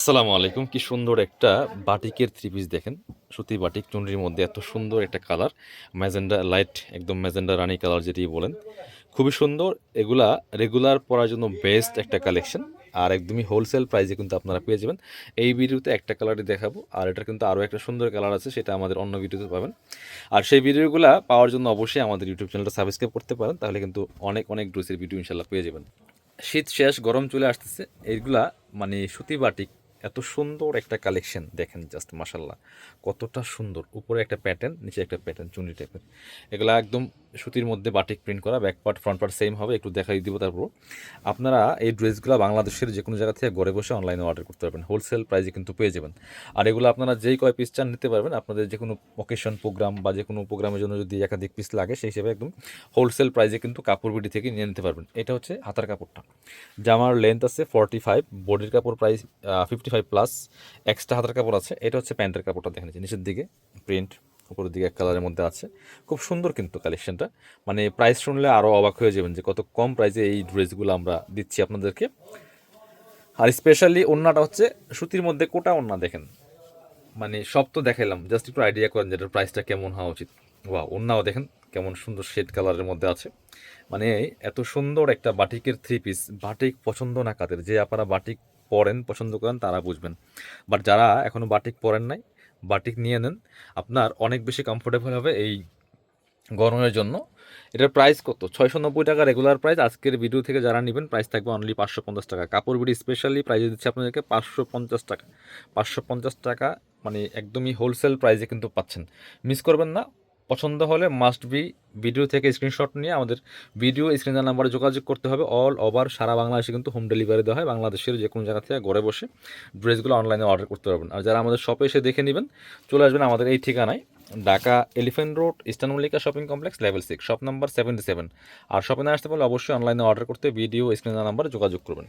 আসসালামু আলাইকুম। কি সুন্দর একটা বাটিকের থ্রি পিস দেখেন। সুতি বাটিক চুনরির মধ্যে এত সুন্দর একটা কালার, ম্যাজেন্ডা লাইট, একদম ম্যাজেন্ডা রানী কালার যেটি বলেন। খুবই সুন্দর। এগুলা রেগুলার পরার জন্য বেস্ট একটা কালেকশন। আর একদমই হোলসেল প্রাইসে কিন্তু আপনারা পেয়ে যাবেন। এই ভিডিওতে একটা কালারই দেখাবো, আর এটার কিন্তু আরও একটা সুন্দর কালার আছে, সেটা আমাদের অন্য ভিডিওতে পাবেন। আর সেই ভিডিওগুলা পাওয়ার জন্য অবশ্যই আমাদের ইউটিউব চ্যানেলটা সাবস্ক্রাইব করতে পারেন, তাহলে কিন্তু অনেক অনেক ড্রেসের ভিডিও ইনশাল্লাহ পেয়ে যাবেন। শীত শেষ, গরম চলে আসতেছে। এইগুলা মানে সুতি বাটিক, এত সুন্দর একটা কালেকশন দেখেন, জাস্ট মাশাল্লাহ কতটা সুন্দর। উপরে একটা প্যাটার্ন, নিচে একটা প্যাটার্ন চুনরি টাইপের। এগুলা একদম সুতির মধ্যে বাটিক প্রিন্ট করা, back part front part same হবে, একটু দেখাই দিব। তারপর আপনারা এই ড্রেসগুলো বাংলাদেশের যে কোনো জায়গা থেকে ঘরে বসে অনলাইনে অর্ডার করতে পারবেন, হোলসেল প্রাইসে কিন্তু পেয়ে যাবেন। আর এগুলো আপনারা যেই কয় পিস চান নিতে পারবেন, আপনাদের যে কোনো অকেশন প্রোগ্রাম বা যে কোনো প্রোগ্রামের জন্য যদি একাধিক পিস লাগে, সেই হিসেবে একদম হোলসেল প্রাইসে কিন্তু কাপড় বিডি থেকে নিয়ে নিতে পারবেন। এটা হচ্ছে হাতার কাপড়টা। জামার লেন্থ আছে 45, বডির কাপড় প্রাইস 55+, এক্সট্রা হাতার কাপড় আছে। এটা হচ্ছে প্যান্টের কাপড়টা, দেখেন নিচের দিকে প্রিন্ট, উপরের দিকে এক কালারের মধ্যে আছে। খুব সুন্দর কিন্তু কালেকশনটা, মানে প্রাইস শুনলে আরও অবাক হয়ে যাবেন যে কত কম প্রাইসে এই ড্রেসগুলো আমরা দিচ্ছি আপনাদেরকে। আর স্পেশালি ওড়নাটা হচ্ছে সুতির মধ্যে কোটা ওড়না, দেখেন মানে সব তো দেখাইলাম, জাস্ট একটু আইডিয়া করেন যে এটার প্রাইসটা কেমন হওয়া উচিত। ওয়া, ওড়নাও দেখেন কেমন সুন্দর শেড কালারের মধ্যে আছে। মানে এত সুন্দর একটা বাটিকের থ্রি পিস। বাটিক পছন্দ না কাদের, যে আপনারা বাটিক পরেন পছন্দ করেন তারা বুঝবেন। বাট যারা এখনও বাটিক পরেন নাই, বাটিক নিয়ে নেন, আপনার অনেক বেশি কমফোর্টেবল হবে এই গরমের জন্য। এটার প্রাইস কত? 690 টাকা রেগুলার প্রাইস। আজকের ভিডিও থেকে যারা নেবেন প্রাইস থাকবে অনলি 550 টাকা। কাপড় বিডি স্পেশালি প্রাইস দিচ্ছে আপনাদেরকে 550 টাকা। 550 টাকা, মানে একদমই হোলসেল প্রাইসে কিন্তু পাচ্ছেন। মিস করবেন না। পছন্দ হলে মাস্ট বি ভিডিও থেকে স্ক্রিনশট নিয়ে আমাদের ভিডিও স্ক্রিনের নাম্বারে যোগাযোগ করতে হবে। অল ওভার সারা বাংলাদেশে কিন্তু হোম ডেলিভারি দেওয়া হয়। বাংলাদেশের যে কোনো জায়গা থেকে ঘরে বসে ড্রেসগুলো অনলাইনে অর্ডার করতে পারবেন। আর যারা আমাদের শপে এসে দেখে নেবেন, চলে আসবেন আমাদের এই ঠিকানায়, Dhaka elephant road, eastern Mallika shopping complex, level 6, shop number 77। আর শপে না আসতে পারলে অবশ্যই অনলাইনে অর্ডার করতে ভিডিও স্ক্রিনের নাম্বারে যোগাযোগ করবেন।